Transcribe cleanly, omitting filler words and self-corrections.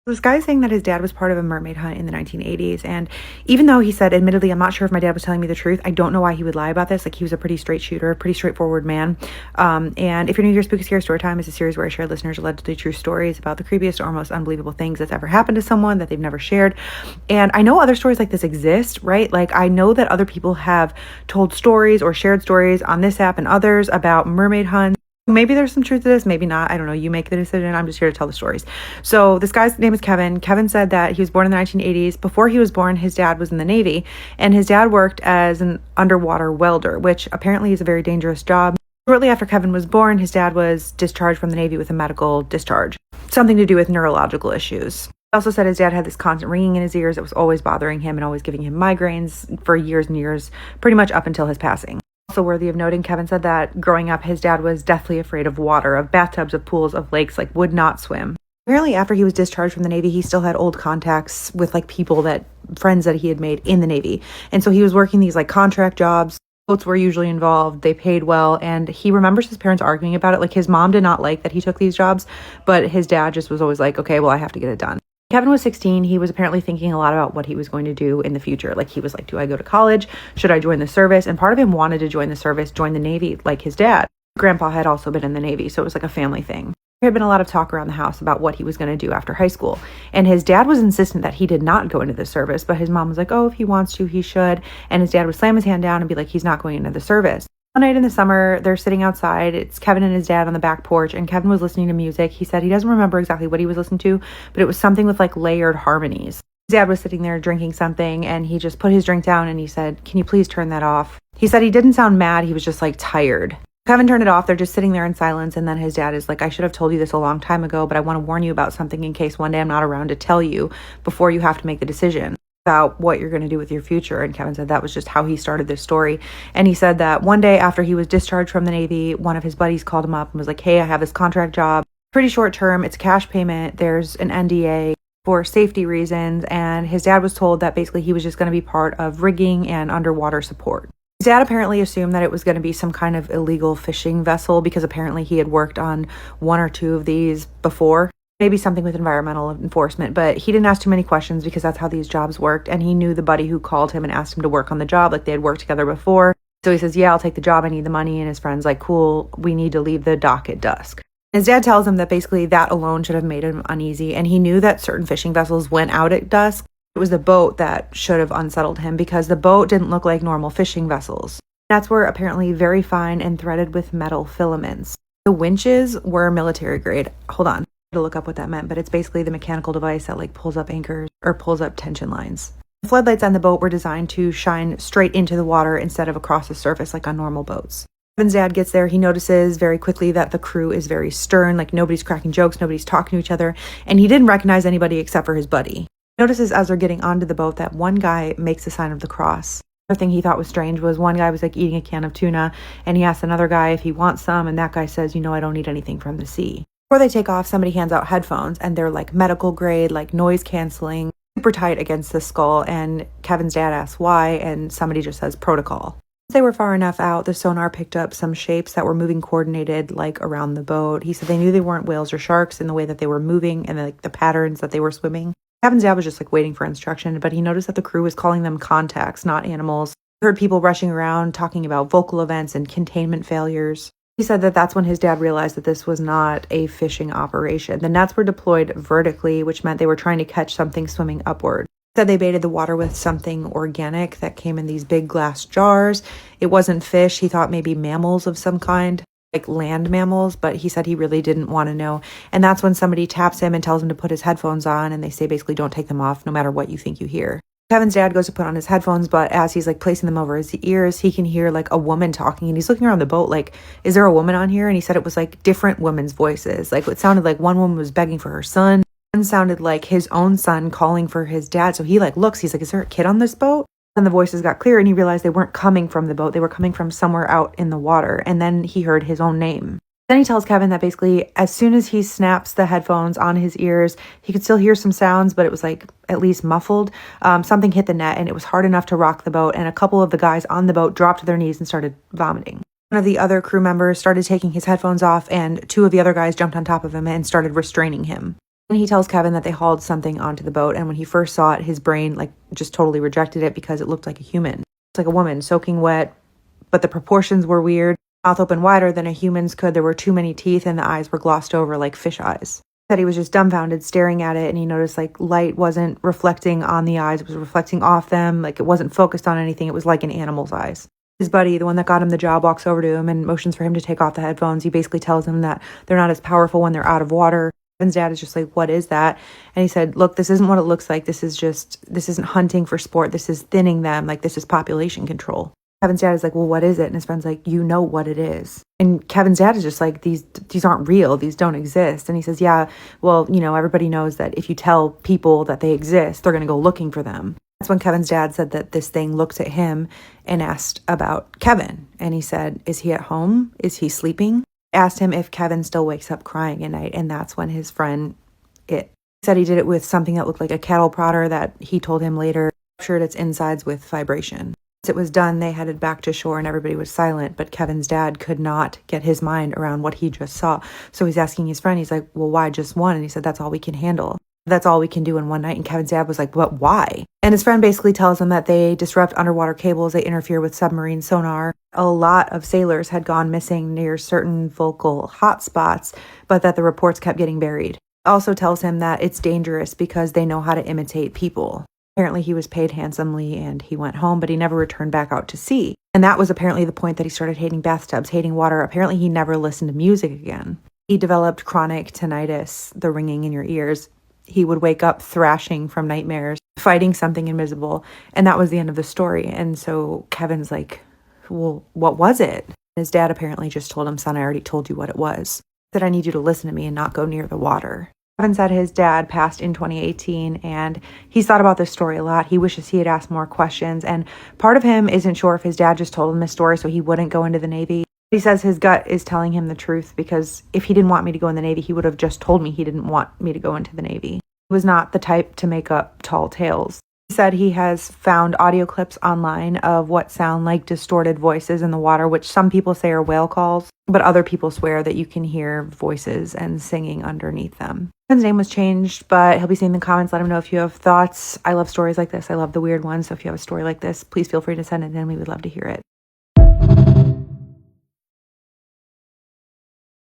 This guy is saying that his dad was part of a mermaid hunt in the 1980s. And even though he said, admittedly, I'm not sure if my dad was telling me the truth, I don't know why he would lie about this. Like, he was a pretty straight shooter, pretty straightforward man. And if you're new here, Spooky Scary Storytime is a series where I share listeners' allegedly true stories about the creepiest or most unbelievable things that's ever happened to someone that they've never shared. And I know other stories like this exist, right? Like, I know that other people have told stories or shared stories on this app and others about mermaid hunts. Maybe there's some truth to this, maybe not. I don't know. You make the decision. I'm just here to tell the stories. So this guy's name is Kevin. Kevin said that he was born in the 1980s. Before he was born, his dad was in the Navy, and his dad worked as an underwater welder, which apparently is a very dangerous job. Shortly after Kevin was born, his dad was discharged from the Navy with a medical discharge, something to do with neurological issues. He also said his dad had this constant ringing in his ears that was always bothering him and always giving him migraines for years and years, pretty much up until his passing. Also worthy of noting, Kevin said that growing up, his dad was deathly afraid of water, of bathtubs, of pools, of lakes, like would not swim. Apparently, after he was discharged from the Navy, he still had old contacts with like friends that he had made in the Navy. And so he was working these like contract jobs. Boats were usually involved. They paid well. And he remembers his parents arguing about it. Like, his mom did not like that he took these jobs, but his dad just was always like, okay, well, I have to get it done. Kevin was 16. He was apparently thinking a lot about what he was going to do in the future. Like, he was like, do I go to college? Should I join the service? And part of him wanted to join the service, join the Navy, like his dad. Grandpa had also been in the Navy, so it was like a family thing. There had been a lot of talk around the house about what he was going to do after high school. And his dad was insistent that he did not go into the service, but his mom was like, oh, if he wants to, he should. And his dad would slam his hand down and be like, he's not going into the service. One night in the summer, they're sitting outside. It's Kevin and his dad on the back porch, and Kevin was listening to music. He said he doesn't remember exactly what he was listening to, but it was something with like layered harmonies. His dad was sitting there drinking something, and he just put his drink down and he said, can you please turn that off? He said he didn't sound mad. He was just like tired. Kevin turned it off. They're just sitting there in silence, and then his dad is like, I should have told you this a long time ago, but I want to warn you about something in case one day I'm not around to tell you before you have to make the decision about what you're going to do with your future. And Kevin said that was just how he started this story. And he said that one day after he was discharged from the Navy, one of his buddies called him up and was like, hey, I have this contract job, pretty short term, it's cash payment, there's an NDA for safety reasons. And his dad was told that basically he was just going to be part of rigging and underwater support. His dad apparently assumed that it was going to be some kind of illegal fishing vessel because apparently he had worked on one or two of these before. Maybe something with environmental enforcement, but he didn't ask too many questions because that's how these jobs worked. And he knew the buddy who called him and asked him to work on the job, like they had worked together before. So he says, yeah, I'll take the job. I need the money. And his friend's like, cool, we need to leave the dock at dusk. His dad tells him that basically that alone should have made him uneasy. And he knew that certain fishing vessels went out at dusk. It was the boat that should have unsettled him because the boat didn't look like normal fishing vessels. That's where apparently very fine and threaded with metal filaments. The winches were military grade. Hold on. To look up what that meant, but it's basically the mechanical device that like pulls up anchors or pulls up tension lines. The floodlights on the boat were designed to shine straight into the water instead of across the surface like on normal boats. Kevin's dad gets there. He notices very quickly that the crew is very stern, like nobody's cracking jokes, nobody's talking to each other, and he didn't recognize anybody except for his buddy. He notices as they're getting onto the boat that one guy makes the sign of the cross. Another thing he thought was strange was one guy was like eating a can of tuna, and he asks another guy if he wants some, and that guy says, I don't need anything from the sea. Before they take off, somebody hands out headphones, and they're like medical grade, like noise canceling, super tight against the skull. And Kevin's dad asks why, and somebody just says protocol. Once they were far enough out, the sonar picked up some shapes that were moving coordinated like around the boat. He said they knew they weren't whales or sharks in the way that they were moving and like the patterns that they were swimming. Kevin's dad was just like waiting for instruction, but he noticed that the crew was calling them contacts, not animals. He heard people rushing around talking about vocal events and containment failures. He said that that's when his dad realized that this was not a fishing operation. The nets were deployed vertically, which meant they were trying to catch something swimming upward. He said they baited the water with something organic that came in these big glass jars. It wasn't fish. He thought maybe mammals of some kind, like land mammals, but he said he really didn't want to know. And that's when somebody taps him and tells him to put his headphones on, and they say basically don't take them off no matter what you think you hear. Kevin's dad goes to put on his headphones, but as he's like placing them over his ears, he can hear like a woman talking, and he's looking around the boat like, is there a woman on here? And he said it was like different women's voices. Like it sounded like one woman was begging for her son. One sounded like his own son calling for his dad. So he like looks, he's like, is there a kid on this boat? And the voices got clear, and he realized they weren't coming from the boat. They were coming from somewhere out in the water. And then he heard his own name. Then he tells Kevin that basically as soon as he snaps the headphones on his ears, he could still hear some sounds, but it was like at least muffled. Something hit the net, and it was hard enough to rock the boat. And a couple of the guys on the boat dropped to their knees and started vomiting. One of the other crew members started taking his headphones off, and two of the other guys jumped on top of him and started restraining him. And he tells Kevin that they hauled something onto the boat, and when he first saw it, his brain like just totally rejected it because it looked like a human. It's like a woman soaking wet, but the proportions were weird. Mouth open wider than a human's could. There were too many teeth, and the eyes were glossed over like fish eyes. That he was just dumbfounded staring at it, and he noticed like light wasn't reflecting on the eyes, it was reflecting off them, like it wasn't focused on anything. It was like an animal's eyes. His buddy, the one that got him the job, walks over to him and motions for him to take off the headphones. He basically tells him that they're not as powerful when they're out of water. Kevin's dad is just like, what is that? And he said, look, this isn't what it looks like. This isn't hunting for sport. This is thinning them. Like, this is population control. Kevin's dad is like, well, what is it? And his friend's like, you know what it is. And Kevin's dad is just like, these aren't real. These don't exist. And he says, yeah, well, everybody knows that if you tell people that they exist, they're going to go looking for them. That's when Kevin's dad said that this thing looked at him and asked about Kevin. And he said, is he at home? Is he sleeping? Asked him if Kevin still wakes up crying at night. And that's when his friend, he said he did it with something that looked like a cattle prodder that he told him later ruptured its insides with vibration. Once it was done, they headed back to shore and everybody was silent, but Kevin's dad could not get his mind around what he just saw. So he's asking his friend, he's like, well, why just one? And he said, that's all we can handle. That's all we can do in one night. And Kevin's dad was like, but why? And his friend basically tells him that they disrupt underwater cables, they interfere with submarine sonar. A lot of sailors had gone missing near certain vocal hotspots, but that the reports kept getting buried. Also tells him that it's dangerous because they know how to imitate people. Apparently he was paid handsomely and he went home, but he never returned back out to sea. And that was apparently the point that he started hating bathtubs, hating water. Apparently he never listened to music again. He developed chronic tinnitus, the ringing in your ears. He would wake up thrashing from nightmares, fighting something invisible. And that was the end of the story. And so Kevin's like, well, what was it? His dad apparently just told him, son, I already told you what it was. He said, I need you to listen to me and not go near the water. Kevin said his dad passed in 2018 and he's thought about this story a lot. He wishes he had asked more questions. And part of him isn't sure if his dad just told him this story so he wouldn't go into the Navy. He says his gut is telling him the truth because if he didn't want me to go in the Navy, he would have just told me he didn't want me to go into the Navy. He was not the type to make up tall tales. He said he has found audio clips online of what sound like distorted voices in the water, which some people say are whale calls, but other people swear that you can hear voices and singing underneath them. His name was changed, but he'll be seeing the comments. Let him know if you have thoughts. I love stories like this. I love the weird ones. So if you have a story like this, please feel free to send it in. We would love to hear it.